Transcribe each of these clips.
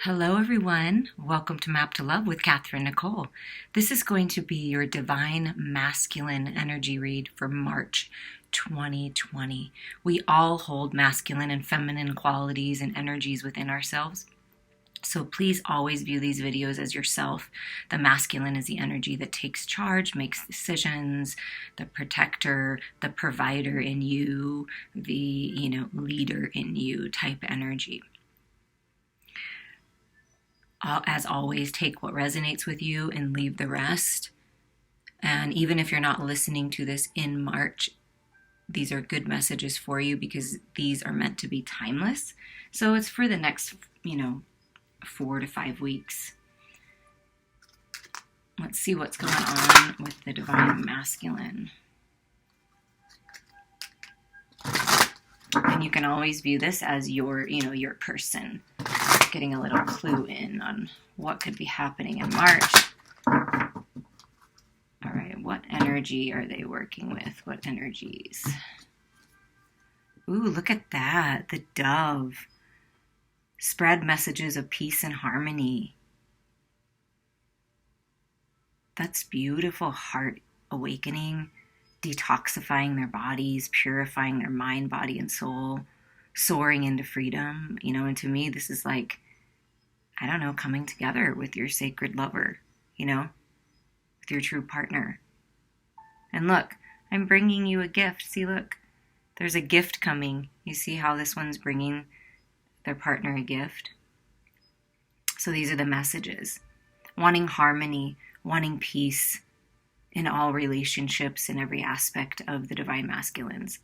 Hello, everyone. Welcome to Map to Love with Katherine Nichole. This is going to be your Divine Masculine energy read for March 2020. We all hold masculine and feminine qualities and energies within ourselves. So please always view these videos as yourself. The masculine is the energy that takes charge, makes decisions, the protector, the provider in you, the, leader in you type energy. As always, take what resonates with you and leave the rest. And even if you're not listening to this in March, these are good messages for you because these are meant to be timeless. So it's for the next, 4 to 5 weeks. Let's see what's going on with the Divine Masculine. And you can always view this as your person. Getting a little clue in on what could be happening in March. All right, what energy are they working with? What energies? Ooh, look at that. The dove. Spread messages of peace and harmony. That's beautiful. Heart awakening, detoxifying their bodies, purifying their mind, body, and soul. Soaring into freedom, and to me, this is like, coming together with your sacred lover, with your true partner. And look, I'm bringing you a gift. See, look, there's a gift coming. You see how this one's bringing their partner a gift? So these are the messages. Wanting harmony, wanting peace in all relationships in every aspect of the Divine Masculines.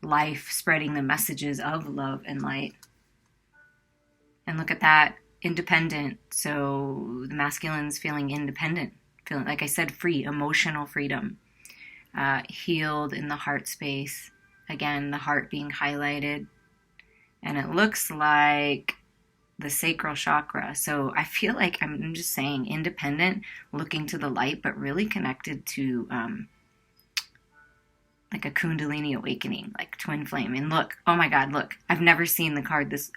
Life, spreading the messages of love and light. And look at that, independent. So the masculine's feeling independent, feeling, like I said, free, emotional freedom. Healed in the heart space. Again, the heart being highlighted. And it looks like the sacral chakra. So I feel like I'm just saying independent, looking to the light, but really connected to like a Kundalini awakening, like twin flame. And look, oh my God, look, I've never seen the card this,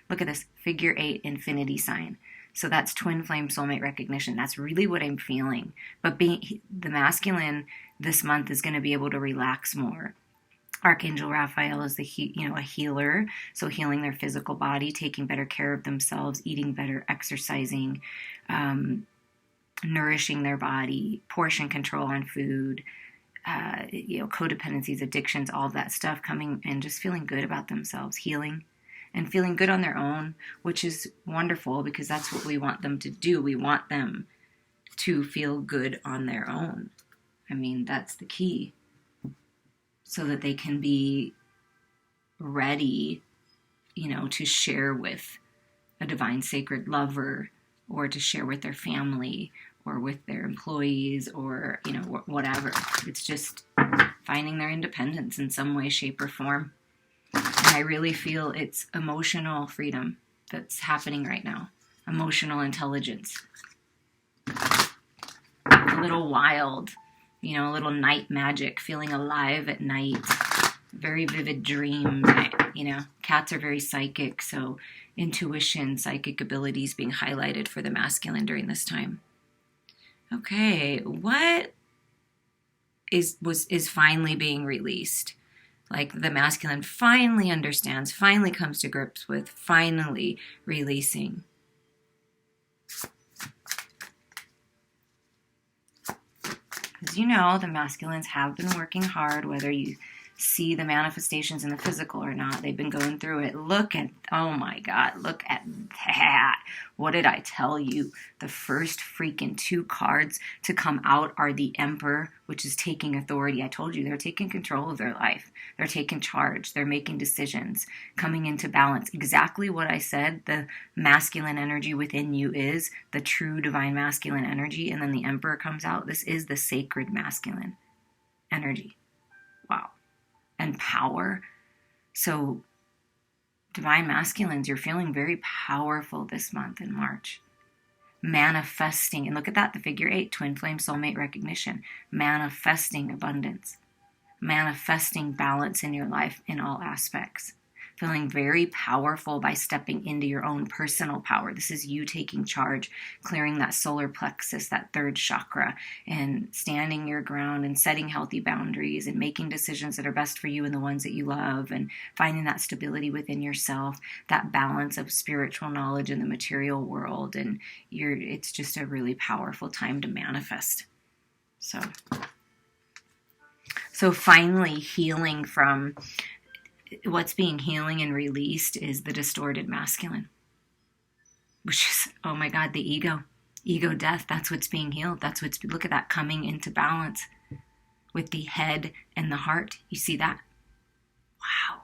look at this, figure 8 infinity sign. So that's twin flame soulmate recognition. That's really what I'm feeling. But being the masculine this month is going to be able to relax more. Archangel Raphael is a healer. So healing their physical body, taking better care of themselves, eating better, exercising, nourishing their body, portion control on food, codependencies, addictions, all of that stuff coming and just feeling good about themselves, healing and feeling good on their own, which is wonderful because that's what we want them to do. We want them to feel good on their own. I mean, that's the key, so that they can be ready, to share with a divine sacred lover or to share with their family or with their employees or, whatever. It's just finding their independence in some way, shape, or form. And I really feel it's emotional freedom that's happening right now. Emotional intelligence. A little wild, a little night magic, feeling alive at night. Very vivid dreams. Cats are very psychic, so intuition, psychic abilities being highlighted for the masculine during this time. Okay, what is finally being released? Like the masculine finally understands, finally comes to grips with, finally releasing. Because the masculines have been working hard, whether you see the manifestations in the physical or not. They've been going through it. Oh my God, look at that. What did I tell you? The first freaking 2 cards to come out are the Emperor, which is taking authority. I told you, they're taking control of their life. They're taking charge. They're making decisions, coming into balance. Exactly what I said, the masculine energy within you is the true divine masculine energy. And then the Emperor comes out. This is the sacred masculine energy. Wow. And power. So divine masculines, you're feeling very powerful this month in March. Manifesting, and look at that, the figure 8, twin flame soulmate recognition. Manifesting abundance. Manifesting balance in your life in all aspects. feeling very powerful by stepping into your own personal power. This is you taking charge, clearing that solar plexus, that third chakra, and standing your ground and setting healthy boundaries and making decisions that are best for you and the ones that you love, and finding that stability within yourself, that balance of spiritual knowledge in the material world. And it's just a really powerful time to manifest. So finally, healing from what's being healing and released is the distorted masculine, which is, oh my God, the ego death. That's what's being healed. Look at that, coming into balance with the head and the heart. You see that? Wow.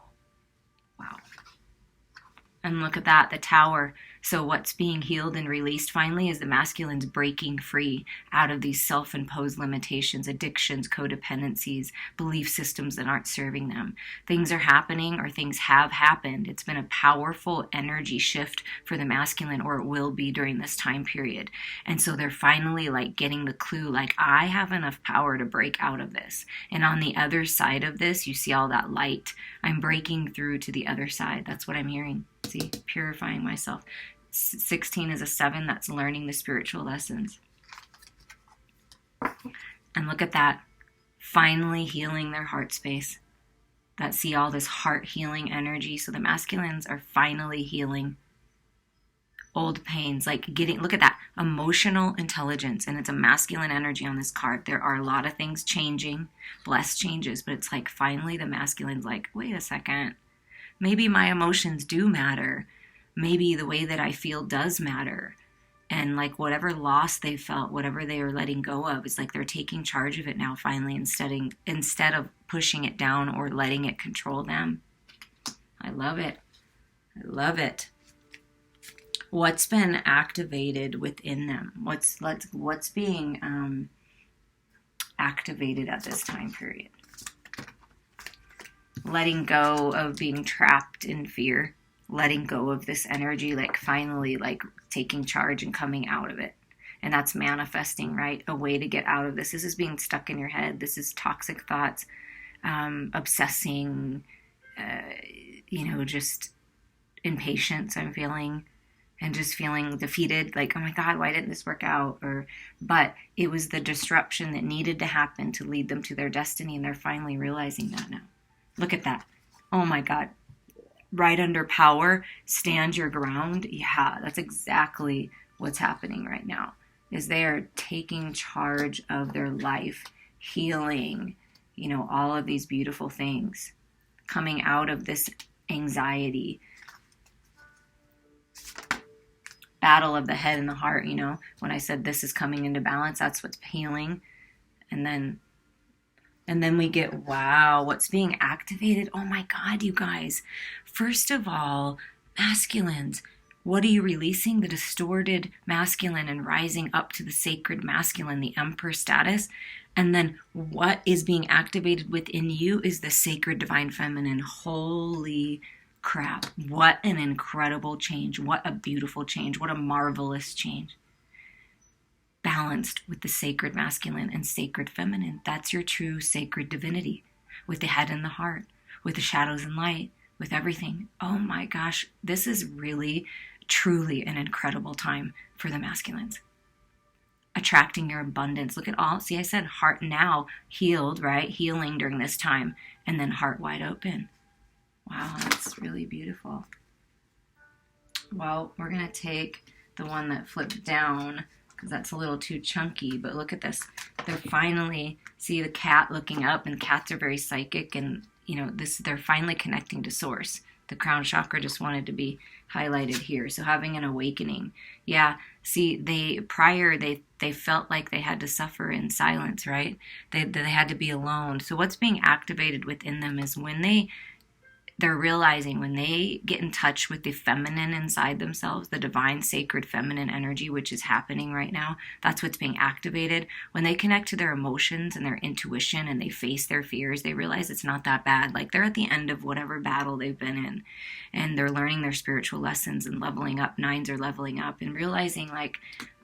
And look at that, the tower. So what's being healed and released finally is the masculine's breaking free out of these self-imposed limitations, addictions, codependencies, belief systems that aren't serving them. Things are happening, or things have happened. It's been a powerful energy shift for the masculine, or it will be during this time period. And so they're finally like getting the clue, like, I have enough power to break out of this. And on the other side of this, you see all that light. I'm breaking through to the other side. That's what I'm hearing. See, purifying myself. 16 is a 7 that's learning the spiritual lessons. And look at that, finally healing their heart space. That, see all this heart healing energy. So the masculines are finally healing old pains, like look at that, emotional intelligence. And it's a masculine energy on this card. There are a lot of things changing, blessed changes, but it's like finally the masculine's like, wait a second, maybe my emotions do matter. Maybe the way that I feel does matter. And like whatever loss they felt, whatever they are letting go of, it's like they're taking charge of it now finally, instead of pushing it down or letting it control them. I love it. What's been activated within them? What's being activated at this time period? Letting go of being trapped in fear. Letting go of this energy, like finally like taking charge and coming out of it. And that's manifesting, right? A way to get out of this. This is being stuck in your head. This is toxic thoughts, obsessing, just impatience I'm feeling, and just feeling defeated. Like, oh my God, why didn't this work out? But it was the disruption that needed to happen to lead them to their destiny. And they're finally realizing that now. Look at that. Oh my God. Right under power, stand your ground. Yeah, that's exactly what's happening right now, is they are taking charge of their life, healing, all of these beautiful things, coming out of this anxiety, battle of the head and the heart. When I said this is coming into balance, that's what's healing. And then we get, wow, what's being activated? Oh my God, you guys. First of all, masculines, what are you releasing? The distorted masculine and rising up to the sacred masculine, the emperor status. And then what is being activated within you is the sacred divine feminine. Holy crap. What an incredible change. What a beautiful change. What a marvelous change. Balanced with the sacred masculine and sacred feminine. That's your true sacred divinity, with the head and the heart, with the shadows and light, with everything. Oh my gosh, this is really, truly an incredible time for the masculines. Attracting your abundance. Look at all, see, I said heart now, healed, right? Healing during this time, and then heart wide open. Wow, that's really beautiful. Well, we're going to take the one that flipped down, because that's a little too chunky, but look at this. They're finally, see the cat looking up, and cats are very psychic, and they're finally connecting to source. The crown chakra just wanted to be highlighted here. So having an awakening. Yeah, see, they felt like they had to suffer in silence, right? They had to be alone. So what's being activated within them is when they're realizing, when they get in touch with the feminine inside themselves, the divine sacred feminine energy, which is happening right now, that's what's being activated. When they connect to their emotions and their intuition and they face their fears, they realize it's not that bad. Like they're at the end of whatever battle they've been in, and they're learning their spiritual lessons and leveling up. Nines are leveling up and realizing, like,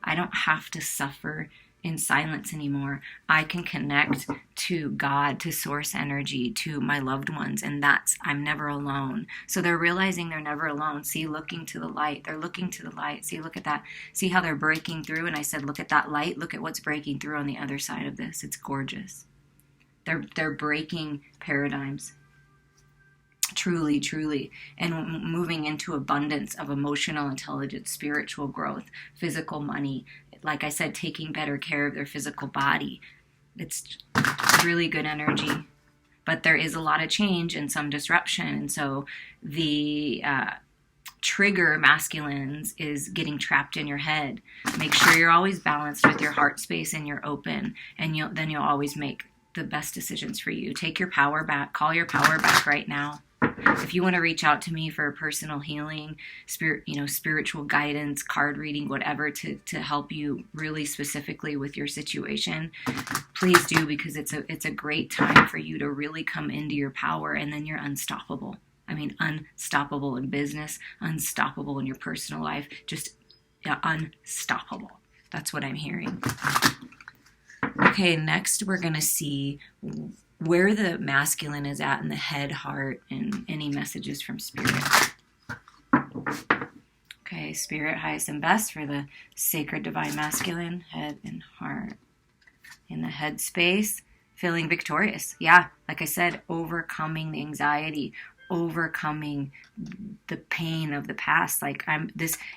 I don't have to suffer in silence anymore. I can connect to God, to source energy, to my loved ones, and I'm never alone. So they're realizing they're never alone. See, looking to the light. They're looking to the light. See, look at that. See how they're breaking through? And I said, look at that light. Look at what's breaking through on the other side of this. It's gorgeous. They're breaking paradigms. Truly, truly, and moving into abundance of emotional intelligence, spiritual growth, physical money. Like I said, taking better care of their physical body. It's really good energy. But there is a lot of change and some disruption. And so the trigger masculines is getting trapped in your head. Make sure you're always balanced with your heart space and you're open. And then you'll always make the best decisions for you. Take your power back. Call your power back right now. If you want to reach out to me for personal healing, spiritual guidance, card reading, whatever, to help you really specifically with your situation, please do, because it's a great time for you to really come into your power, and then you're unstoppable. I mean, unstoppable in business, unstoppable in your personal life, just unstoppable. That's what I'm hearing. Okay, next we're going to see where the masculine is at in the head, heart, and any messages from spirit. Okay, spirit, highest and best for the sacred divine masculine, head and heart. In the head space, feeling victorious. Yeah, like I said, overcoming the anxiety, overcoming the pain of the past.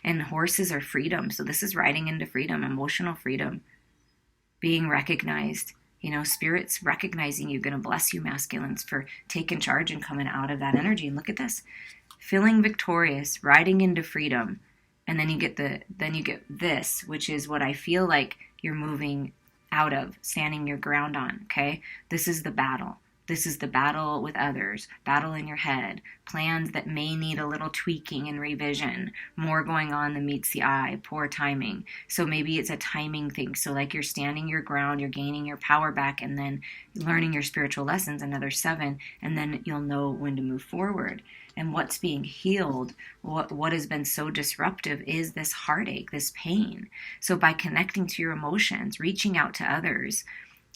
And horses are freedom. So this is riding into freedom, emotional freedom, being recognized. Spirit's recognizing you, going to bless you, masculines, for taking charge and coming out of that energy. And look at this, feeling victorious, riding into freedom. And then you get this, which is what I feel like you're moving out of, standing your ground on. Okay, this is the battle. This is the battle with others, battle in your head, plans that may need a little tweaking and revision, more going on than meets the eye, poor timing. So maybe it's a timing thing. So like you're standing your ground, you're gaining your power back, and then learning your spiritual lessons, another 7, and then you'll know when to move forward. And what's being healed, what has been so disruptive is this heartache, this pain. So by connecting to your emotions, reaching out to others,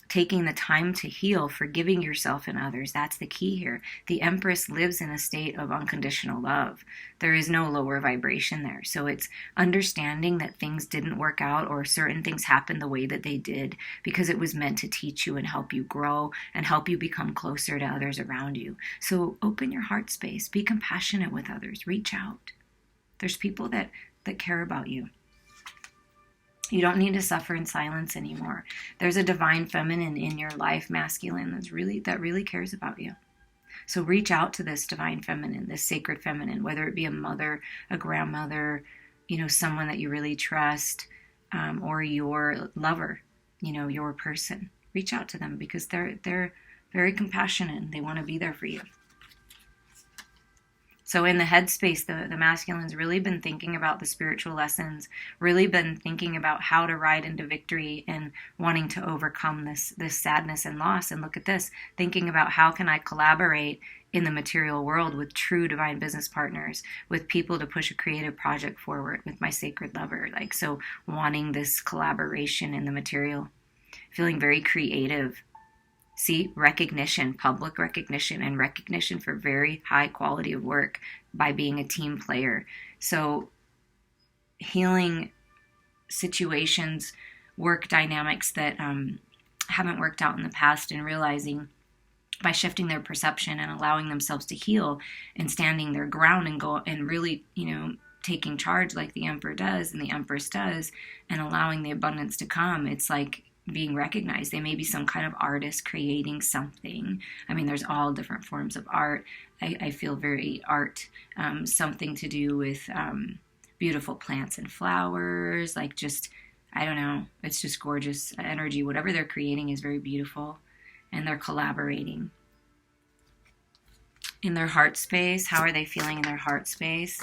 taking the time to heal, forgiving yourself and others. That's the key here. The Empress lives in a state of unconditional love. There is no lower vibration there. So it's understanding that things didn't work out or certain things happened the way that they did because it was meant to teach you and help you grow and help you become closer to others around you. So open your heart space. Be compassionate with others. Reach out. There's people that care about you. You don't need to suffer in silence anymore. There's a divine feminine in your life, masculine, that really cares about you. So reach out to this divine feminine, this sacred feminine, whether it be a mother, a grandmother, someone that you really trust, or your lover, your person. Reach out to them because they're very compassionate and they want to be there for you. So in the headspace, the masculine's really been thinking about the spiritual lessons, really been thinking about how to ride into victory and wanting to overcome this sadness and loss. And look at this, thinking about how can I collaborate in the material world with true divine business partners, with people to push a creative project forward, with my sacred lover. So wanting this collaboration in the material, feeling very creative. See, recognition, public recognition, and recognition for very high quality of work by being a team player. So healing situations, work dynamics that haven't worked out in the past, and realizing by shifting their perception and allowing themselves to heal and standing their ground and go and really, taking charge like the Emperor does and the Empress does, and allowing the abundance to come. It's like being recognized. They may be some kind of artist creating something. I mean, there's all different forms of art. I feel very art, something to do with beautiful plants and flowers, I don't know, it's just gorgeous energy. Whatever they're creating is very beautiful, and they're collaborating. In their heart space, how are they feeling in their heart space?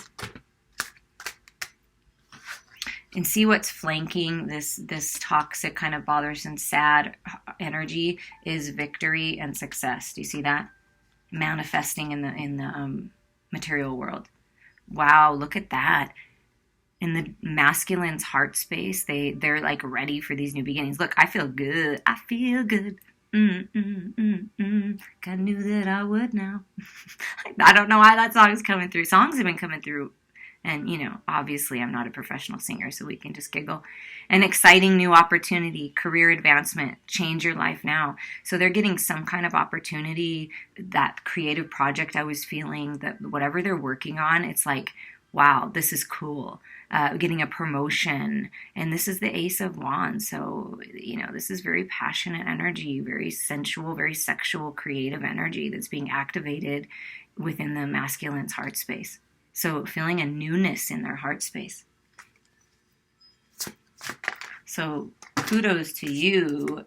And see what's flanking this toxic, kind of bothersome, sad energy is victory and success. Do you see that? Manifesting in the material world. Wow, look at that. in the masculine's heart space, they're like ready for these new beginnings. Look, I feel good. I feel good. I knew that I would now. I don't know why that song is coming through. Songs have been coming through. And, obviously I'm not a professional singer, so we can just giggle. An exciting new opportunity, career advancement, change your life now. So they're getting some kind of opportunity, that creative project I was feeling, that whatever they're working on, it's like, wow, this is cool. Getting a promotion. And this is the Ace of Wands. So, this is very passionate energy, very sensual, very sexual, creative energy that's being activated within the masculine's heart space. So feeling a newness in their heart space. So kudos to you,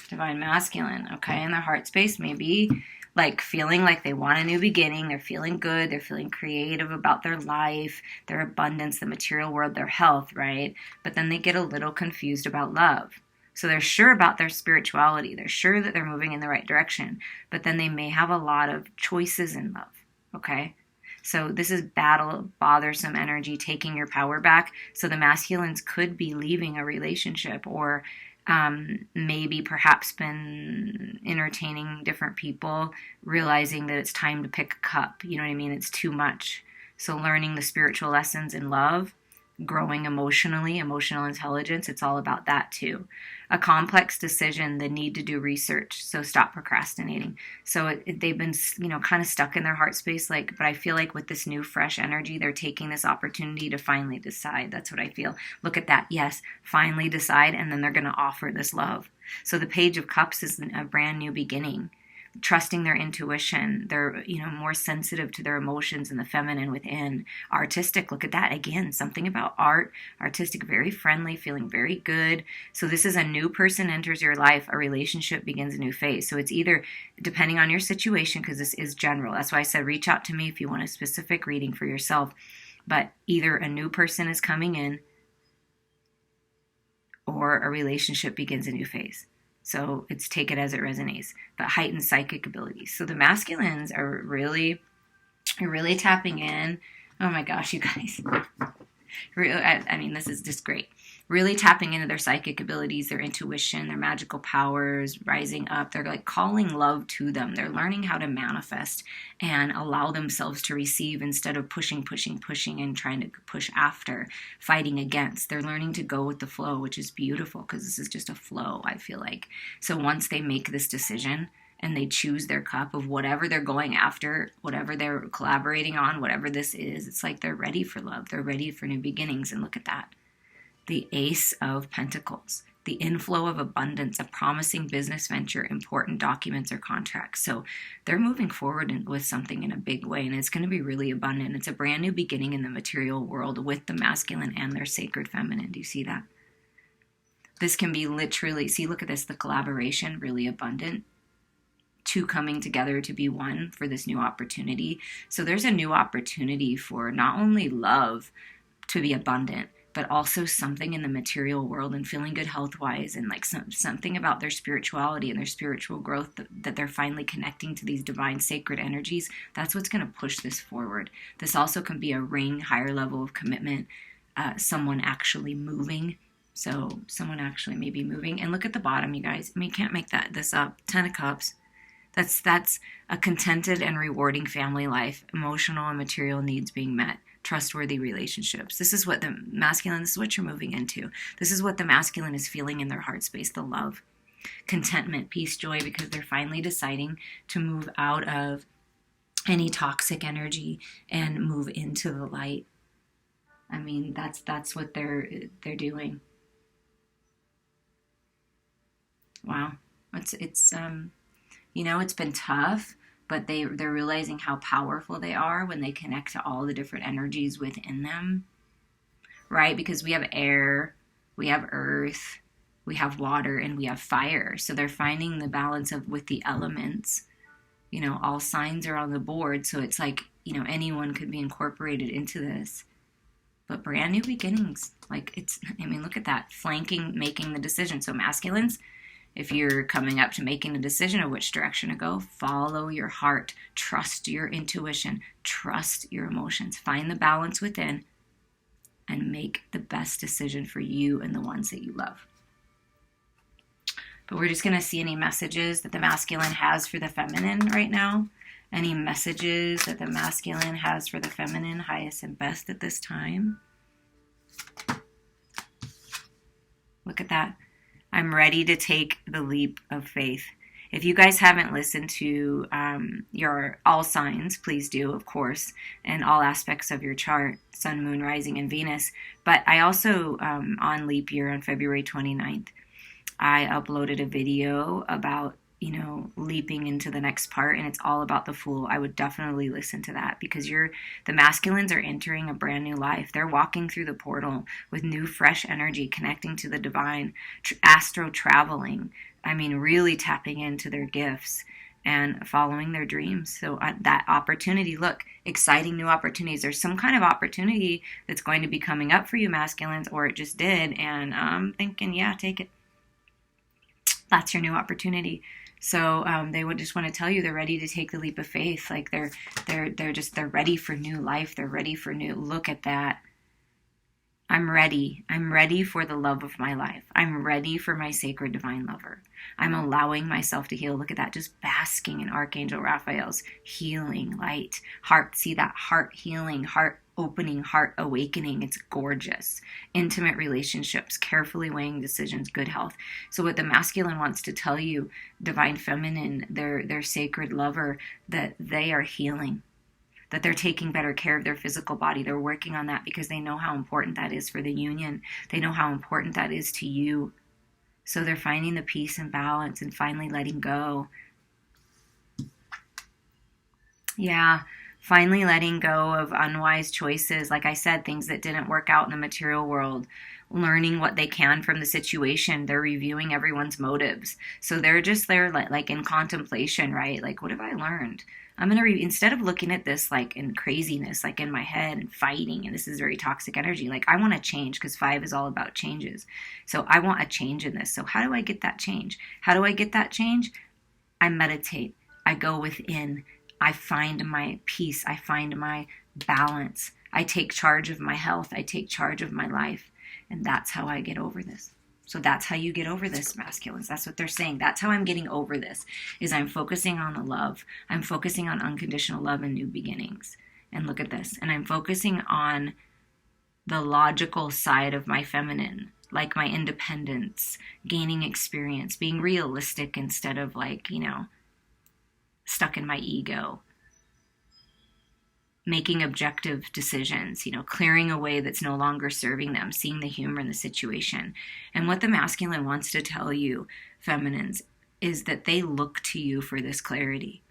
Divine Masculine, okay? In their heart space, maybe like feeling like they want a new beginning. They're feeling good. They're feeling creative about their life, their abundance, the material world, their health, right? But then they get a little confused about love. So they're sure about their spirituality. They're sure that they're moving in the right direction. But then they may have a lot of choices in love, okay? So this is battle, bothersome energy, taking your power back. So the masculines could be leaving a relationship, or maybe perhaps been entertaining different people, realizing that it's time to pick a cup. You know what I mean? It's too much. So learning the spiritual lessons in love, growing emotionally, emotional intelligence, it's all about that too. A complex decision, the need to do research, so stop procrastinating. So they've been, kind of stuck in their heart space, but I feel like with this new fresh energy, they're taking this opportunity to finally decide. That's what I feel. Look at that. Yes, finally decide, and then they're going to offer this love. So the Page of Cups is a brand new beginning. Trusting their intuition. They're, more sensitive to their emotions and the feminine within. Artistic, look at that. Again, something about art. Artistic, very friendly, feeling very good. So this is a new person enters your life. A relationship begins a new phase. So it's either, depending on your situation, because this is general. That's why I said reach out to me if you want a specific reading for yourself. But either a new person is coming in, or a relationship begins a new phase. So it's take it as it resonates, but heightened psychic abilities. So the masculines are really tapping in. Oh my gosh, you guys. This is just great. Really tapping into their psychic abilities, their intuition, their magical powers, rising up. They're like calling love to them. They're learning how to manifest and allow themselves to receive instead of pushing and trying to push after, fighting against. They're learning to go with the flow, which is beautiful because this is just a flow, I feel like. So once they make this decision and they choose their cup of whatever they're going after, whatever they're collaborating on, whatever this is, it's like they're ready for love. They're ready for new beginnings. And look at that. The Ace of Pentacles, the inflow of abundance, a promising business venture, important documents or contracts. So they're moving forward with something in a big way, and it's going to be really abundant. It's a brand new beginning in the material world with the masculine and their sacred feminine. Do you see that? This can be literally, see, look at this, the collaboration, really abundant. Two coming together to be one for this new opportunity. So there's a new opportunity for not only love to be abundant, but also something in the material world and feeling good health-wise, and like something about their spirituality and their spiritual growth that they're finally connecting to these divine sacred energies. That's what's going to push this forward. This also can be a ring, higher level of commitment, someone actually moving. So someone actually may be moving. And look at the bottom, you guys. You can't make this up. 10 of Cups. That's a contented and rewarding family life, emotional and material needs being met. Trustworthy relationships. This is what the masculine, this is what you're moving into. This is what the masculine is feeling in their heart space, the love, contentment, peace, joy, because they're finally deciding to move out of any toxic energy and move into the light. That's what they're doing. Wow. It's been tough. But they're realizing how powerful they are when they connect to all the different energies within them, right? Because we have air, we have earth, we have water, and we have fire. So they're finding the balance with the elements. All signs are on the board. So it's like, anyone could be incorporated into this. But brand new beginnings. Look at that. Flanking, making the decision. So masculines, if you're coming up to making a decision of which direction to go, follow your heart. Trust your intuition. Trust your emotions. Find the balance within and make the best decision for you and the ones that you love. But we're just going to see any messages that the masculine has for the feminine right now. Any messages that the masculine has for the feminine, highest and best at this time. Look at that. I'm ready to take the leap of faith. If you guys haven't listened to your all signs, please do, of course, and all aspects of your chart, Sun, Moon, Rising, and Venus. But I also, on leap year on February 29th, I uploaded a video about, leaping into the next part, and it's all about the Fool. I would definitely listen to that because the masculines are entering a brand new life. They're walking through the portal with new, fresh energy, connecting to the divine, astro traveling. I mean, really tapping into their gifts and following their dreams. So that opportunity, look, exciting new opportunities. There's some kind of opportunity that's going to be coming up for you masculines, or it just did. And I'm thinking, yeah, take it. That's your new opportunity. So they would just want to tell you they're ready to take the leap of faith. Like they're ready for new life. They're ready for new. Look at that. I'm ready. I'm ready for the love of my life. I'm ready for my sacred divine lover. I'm allowing myself to heal. Look at that. Just basking in Archangel Raphael's healing light. Heart. See that heart healing, heart opening, heart awakening. It's gorgeous. Intimate relationships, carefully weighing decisions, good health. So what the masculine wants to tell you, divine feminine, their sacred lover, that they are healing, that they're taking better care of their physical body. They're working on that because they know how important that is for the union. They know how important that is to you. So they're finding the peace and balance and finally letting go. Yeah. Finally letting go of unwise choices. Like I said, things that didn't work out in the material world. Learning what they can from the situation. They're reviewing everyone's motives. So they're just there like in contemplation, right? Like, what have I learned? I'm going to, instead of looking at this like in craziness, like in my head and fighting, and this is very toxic energy, like I want to change because 5 is all about changes. So I want a change in this. So how do I get that change? How do I get that change? I meditate. I go within. I find my peace. I find my balance. I take charge of my health. I take charge of my life. And that's how I get over this. So that's how you get over this, masculines. That's what they're saying. That's how I'm getting over this, is I'm focusing on the love. I'm focusing on unconditional love and new beginnings. And look at this. And I'm focusing on the logical side of my feminine, like my independence, gaining experience, being realistic instead of like, stuck in my ego, making objective decisions, clearing a way that's no longer serving them, seeing the humor in the situation. And what the masculine wants to tell you, feminines, is that they look to you for this clarity.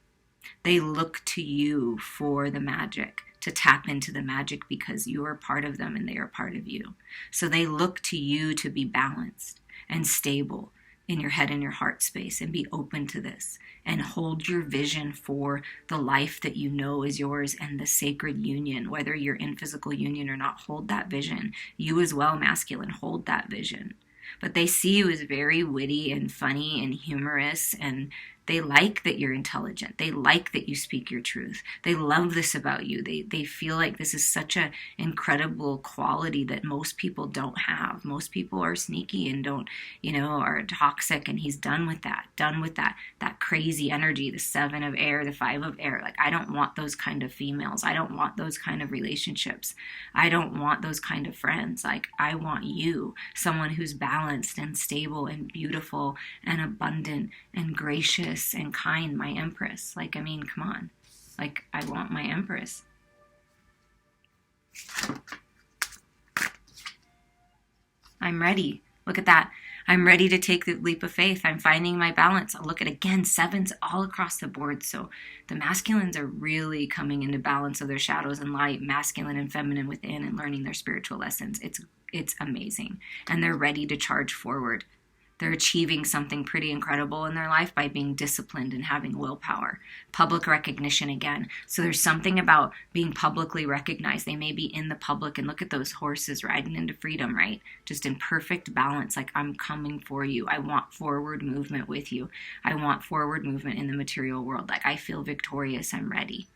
They look to you for the magic, to tap into the magic because you are part of them and they are part of you. So they look to you to be balanced and stable in your head and your heart space, and be open to this and hold your vision for the life that you know is yours and the sacred union, whether you're in physical union or not. Hold that vision. You as well, masculine, hold that vision. But they see you as very witty and funny and humorous, and they like that you're intelligent. They like that you speak your truth. They love this about you. They feel like this is such an incredible quality that most people don't have. Most people are sneaky and don't, are toxic, and he's done with that crazy energy, the 7 of air, the 5 of air. Like, I don't want those kind of females. I don't want those kind of relationships. I don't want those kind of friends. Like, I want you, someone who's balanced and stable and beautiful and abundant and gracious and kind, my empress. Like, I mean, come on. Like, I want my empress. I'm ready. Look at that. I'm ready to take the leap of faith. I'm finding my balance. Look at, again, 7s all across the board. So the masculines are really coming into balance of their shadows and light, masculine and feminine within, and learning their spiritual lessons. It's amazing. And they're ready to charge forward. They're achieving something pretty incredible in their life by being disciplined and having willpower. Public recognition again. So there's something about being publicly recognized. They may be in the public, and look at those horses riding into freedom, right? Just in perfect balance. Like, I'm coming for you. I want forward movement with you. I want forward movement in the material world. Like, I feel victorious. I'm ready.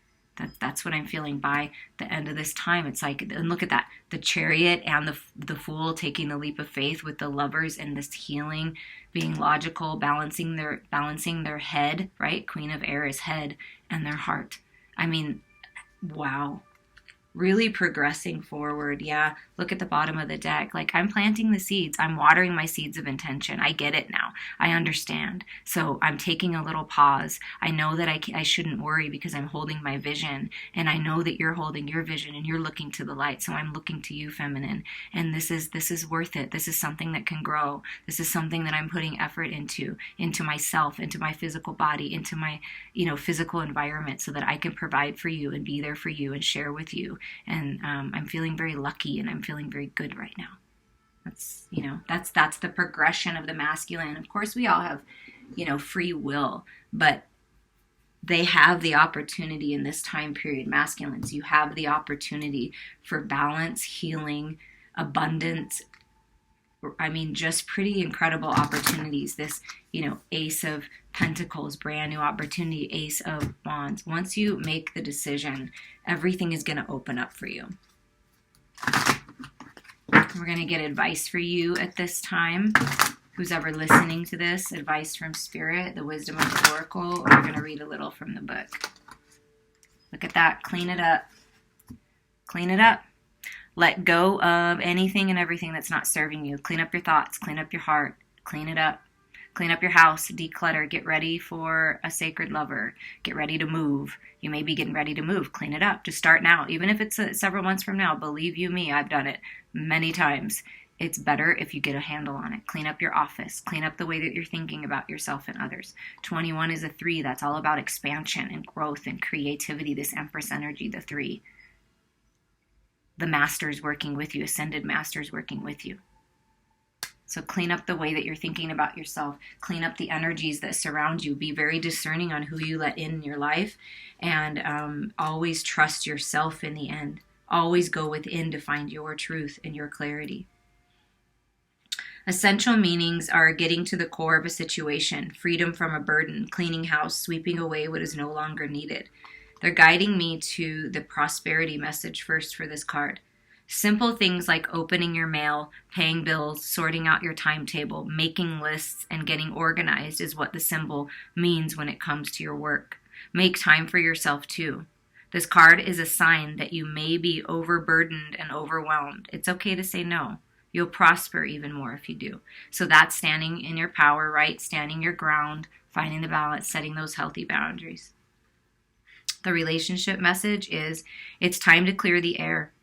That's what I'm feeling by the end of this time. It's like, and look at that, the Chariot and the Fool taking the leap of faith with the Lovers and this healing, being logical, balancing their head, right? Queen of Air is head, and their heart. I mean, wow. Really progressing forward. Yeah, look at the bottom of the deck. Like, I'm planting the seeds. I'm watering my seeds of intention. I get it now. I understand. So I'm taking a little pause. I know that I shouldn't worry because I'm holding my vision. And I know that you're holding your vision and you're looking to the light. So I'm looking to you, feminine. And this is worth it. This is something that can grow. This is something that I'm putting effort into myself, into my physical body, into my, physical environment, so that I can provide for you and be there for you and share with you. And I'm feeling very lucky, and I'm feeling very good right now. That's the progression of the masculine. Of course, we all have, free will, but they have the opportunity in this time period, masculines. You have the opportunity for balance, healing, abundance. I mean, just pretty incredible opportunities. This, Ace of Pentacles, brand new opportunity, Ace of Wands. Once you make the decision, everything is going to open up for you. We're going to get advice for you at this time. Who's ever listening to this, advice from Spirit, the wisdom of the Oracle, or we're going to read a little from the book. Look at that. Clean it up. Clean it up. Let go of anything and everything that's not serving you. Clean up your thoughts. Clean up your heart. Clean it up. Clean up your house. Declutter. Get ready for a sacred lover. Get ready to move. You may be getting ready to move. Clean it up. Just start now. Even if it's several months from now. Believe you me, I've done it many times. It's better if you get a handle on it. Clean up your office. Clean up the way that you're thinking about yourself and others. 21 is a 3. That's all about expansion and growth and creativity. This Empress energy, the 3. The Master's working with you. Ascended Master's working with you. So clean up the way that you're thinking about yourself. Clean up the energies that surround you. Be very discerning on who you let in your life. And always trust yourself in the end. Always go within to find your truth and your clarity. Essential meanings are getting to the core of a situation, freedom from a burden, cleaning house, sweeping away what is no longer needed. They're guiding me to the prosperity message first for this card. Simple things like opening your mail, paying bills, sorting out your timetable, making lists, and getting organized is what the symbol means when it comes to your work. Make time for yourself too. This card is a sign that you may be overburdened and overwhelmed. It's okay to say no. You'll prosper even more if you do. So that's standing in your power, right? Standing your ground, finding the balance, setting those healthy boundaries. The relationship message is, it's time to clear the air.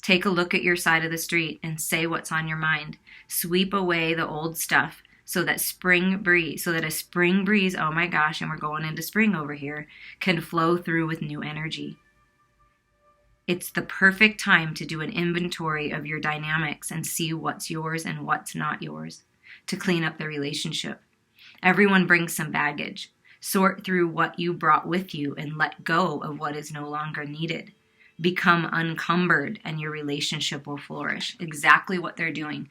Take a look at your side of the street and say what's on your mind. Sweep away the old stuff so that a spring breeze, oh my gosh, and we're going into spring over here, can flow through with new energy. It's the perfect time to do an inventory of your dynamics and see what's yours and what's not yours, to clean up the relationship. Everyone brings some baggage. Sort through what you brought with you and let go of what is no longer needed. Become unencumbered and your relationship will flourish. Exactly what they're doing.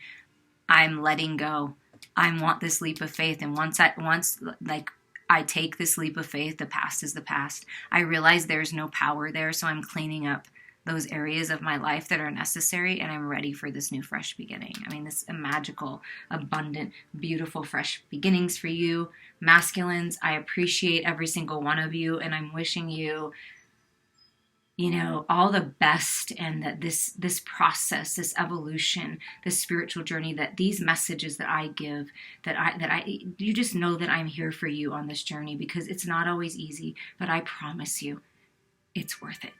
I'm letting go. I want this leap of faith. And once I take this leap of faith, the past is the past. I realize there's no power there, so I'm cleaning up those areas of my life that are necessary, and I'm ready for this new fresh beginning. I mean, this magical, abundant, beautiful, fresh beginnings for you. Masculines, I appreciate every single one of you, and I'm wishing you, all the best, and that this process, this evolution, this spiritual journey, that these messages that I give, you just know that I'm here for you on this journey, because it's not always easy, but I promise you, it's worth it.